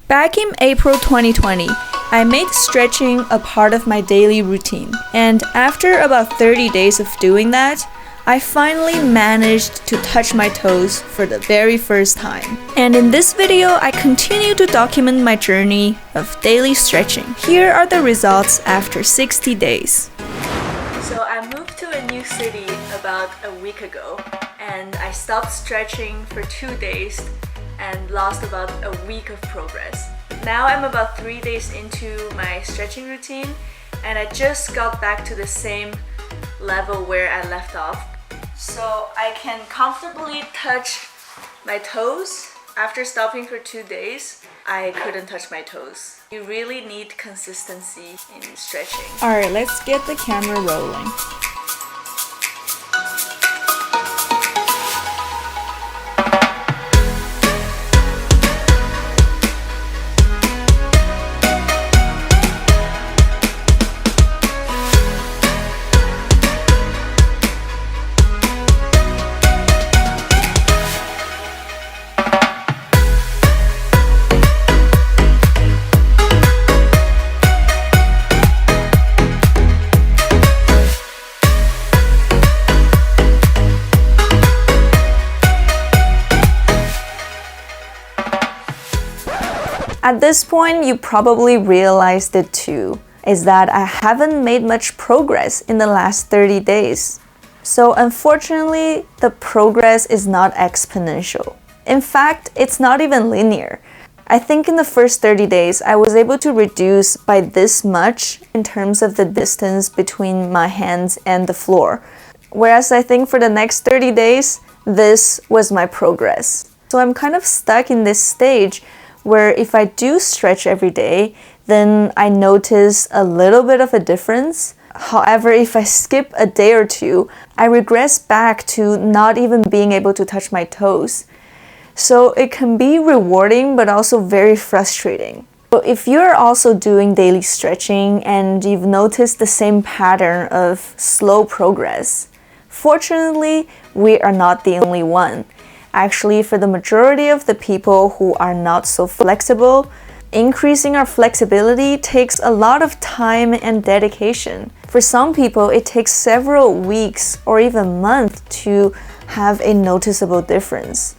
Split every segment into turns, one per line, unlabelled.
Back in April 2020, I made stretching a part of my daily routine, and after about 30 days of doing that, I finally managed to touch my toes for the very first time. And in this video, I continue to document my journey of daily stretching. Here are the results after 60 days. So I moved to a new city about a week ago, and I stopped stretching for 2 days and lost about a week of progress. Now I'm about 3 days into my stretching routine, and I just got back to the same level where I left off. So I can comfortably touch my toes. After stopping for 2 days, I couldn't touch my toes. You really need consistency in stretching. Alright, let's get the camera rolling. At this point, you probably realized it too, is that I haven't made much progress in the last 30 days. So unfortunately, the progress is not exponential. In fact, it's not even linear. I think in the first 30 days, I was able to reduce by this much in terms of the distance between my hands and the floor. Whereas I think for the next 30 days, this was my progress. So I'm kind of stuck in this stage where if I do stretch every day, then I notice a little bit of a difference. However, if I skip a day or two, I regress back to not even being able to touch my toes. So it can be rewarding, but also very frustrating. So if you're also doing daily stretching and you've noticed the same pattern of slow progress, fortunately, we are not the only one. Actually, for the majority of the people who are not so flexible, increasing our flexibility takes a lot of time and dedication. For some people, it takes several weeks or even months to have a noticeable difference.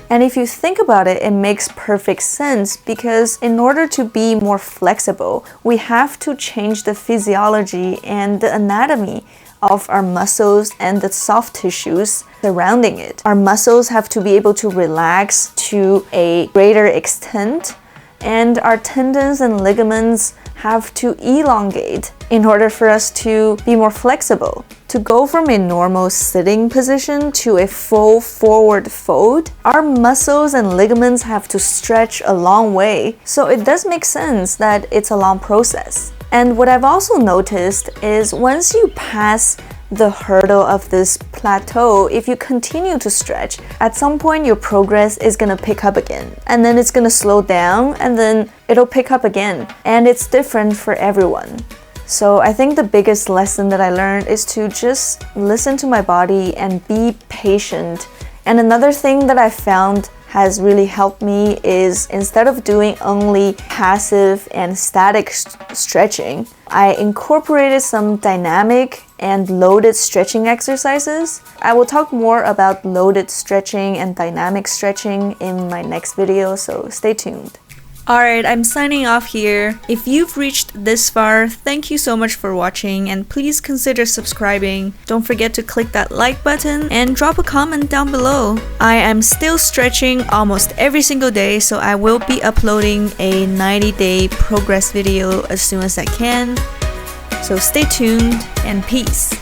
And if you think about it, it makes perfect sense because in order to be more flexible, we have to change the physiology and the anatomy of our muscles and the soft tissues surrounding it. Our muscles have to be able to relax to a greater extent, and our tendons and ligaments have to elongate in order for us to be more flexible. To go from a normal sitting position to a full forward fold, our muscles and ligaments have to stretch a long way. So it does make sense that it's a long process. And what I've also noticed is once you pass the hurdle of this plateau, if you continue to stretch, at some point your progress is gonna pick up again. And then it's gonna slow down and then it'll pick up again. And it's different for everyone. So I think the biggest lesson that I learned is to just listen to my body and be patient. And another thing that I found has really helped me is instead of doing only passive and static stretching, I incorporated some dynamic and loaded stretching exercises. I will talk more about loaded stretching and dynamic stretching in my next video, so stay tuned. Alright, I'm signing off here. If you've reached this far, thank you so much for watching and please consider subscribing. Don't forget to click that like button and drop a comment down below. I am still stretching almost every single day, so I will be uploading a 90-day progress video as soon as I can. So stay tuned and peace.